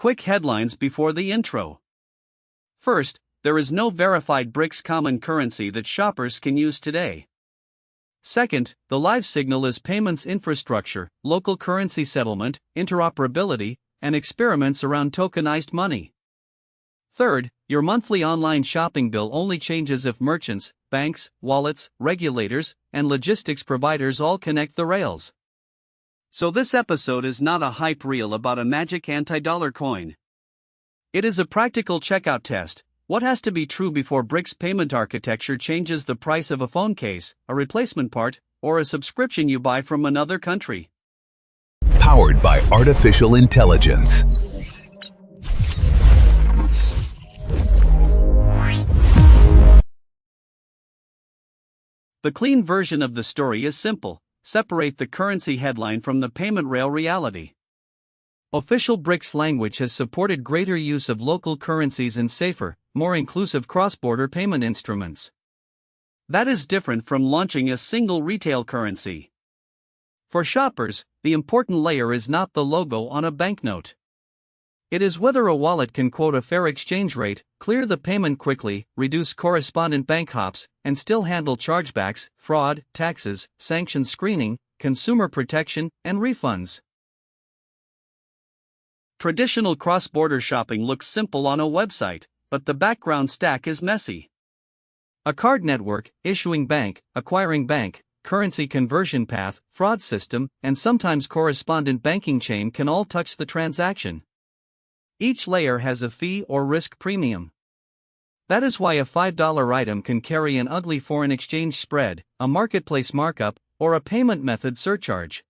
quick headlines before the intro. First, there is no verified BRICS common currency that shoppers can use today. Second, the live signal is payments infrastructure, local currency settlement, interoperability, and experiments around tokenized money. Third, your monthly online shopping bill only changes if merchants, banks, wallets, regulators, and logistics providers all connect the rails. So this episode is not a hype reel about a magic anti-dollar coin. It is a practical checkout test. What has to be true before BRICS payment architecture changes the price of a phone case, a replacement part, or a subscription you buy from another country? Powered by artificial intelligence. The clean version of the story is simple: separate the currency headline from the payment rail reality. Official BRICS language has supported greater use of local currencies and safer, more inclusive cross-border payment instruments. That is different from launching a single retail currency. For shoppers, the important layer is not the logo on a banknote. It is whether a wallet can quote a fair exchange rate, clear the payment quickly, reduce correspondent bank hops, and still handle chargebacks, fraud, taxes, sanctions screening, consumer protection, and refunds. Traditional cross-border shopping looks simple on a website, but the background stack is messy. A card network, issuing bank, acquiring bank, currency conversion path, fraud system, and sometimes correspondent banking chain can all touch the transaction. Each layer has a fee or risk premium. That is why a $5 item can carry an ugly foreign exchange spread, a marketplace markup, or a payment method surcharge.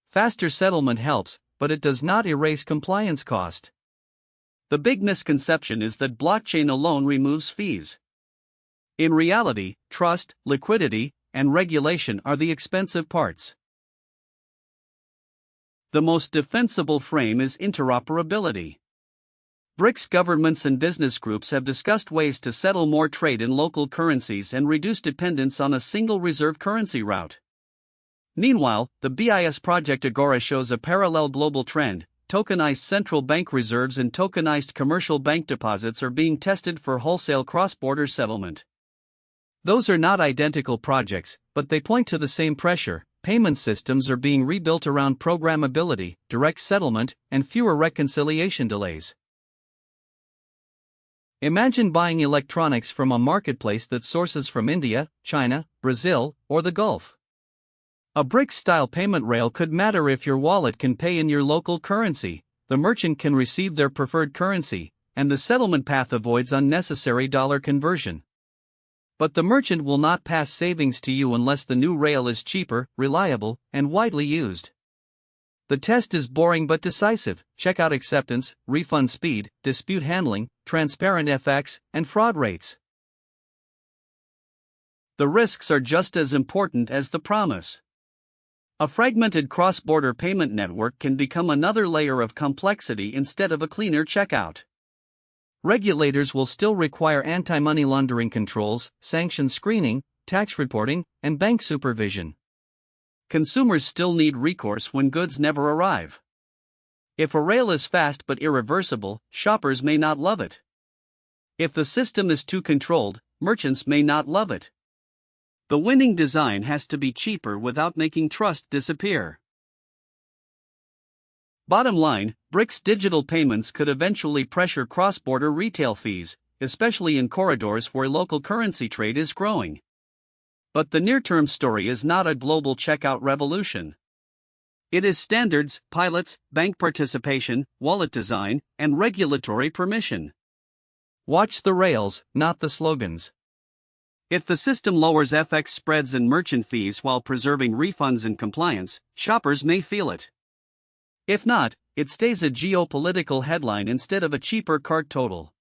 Faster settlement helps, but it does not erase compliance cost. The big misconception is that blockchain alone removes fees. In reality, trust, liquidity, and regulation are the expensive parts. The most defensible frame is interoperability. BRICS governments and business groups have discussed ways to settle more trade in local currencies and reduce dependence on a single reserve currency route. Meanwhile, the BIS Project Agora shows a parallel global trend. Tokenized central bank reserves and tokenized commercial bank deposits are being tested for wholesale cross-border settlement. Those are not identical projects, but they point to the same pressure. Payment systems are being rebuilt around programmability, direct settlement, and fewer reconciliation delays. Imagine buying electronics from a marketplace that sources from India, China, Brazil, or the Gulf. A BRICS-style payment rail could matter if your wallet can pay in your local currency, the merchant can receive their preferred currency, and the settlement path avoids unnecessary dollar conversion. But the merchant will not pass savings to you unless the new rail is cheaper, reliable, and widely used. The test is boring but decisive: checkout acceptance, refund speed, dispute handling, transparent FX, and fraud rates. The risks are just as important as the promise. A fragmented cross-border payment network can become another layer of complexity instead of a cleaner checkout. Regulators will still require anti-money laundering controls, sanctions screening, tax reporting, and bank supervision. Consumers still need recourse when goods never arrive. If a rail is fast but irreversible, shoppers may not love it. If the system is too controlled, merchants may not love it. The winning design has to be cheaper without making trust disappear. Bottom line, BRICS digital payments could eventually pressure cross-border retail fees, especially in corridors where local currency trade is growing. But the near-term story is not a global checkout revolution. It is standards, pilots, bank participation, wallet design, and regulatory permission. Watch the rails, not the slogans. If the system lowers FX spreads and merchant fees while preserving refunds and compliance, shoppers may feel it. If not, it stays a geopolitical headline instead of a cheaper cart total.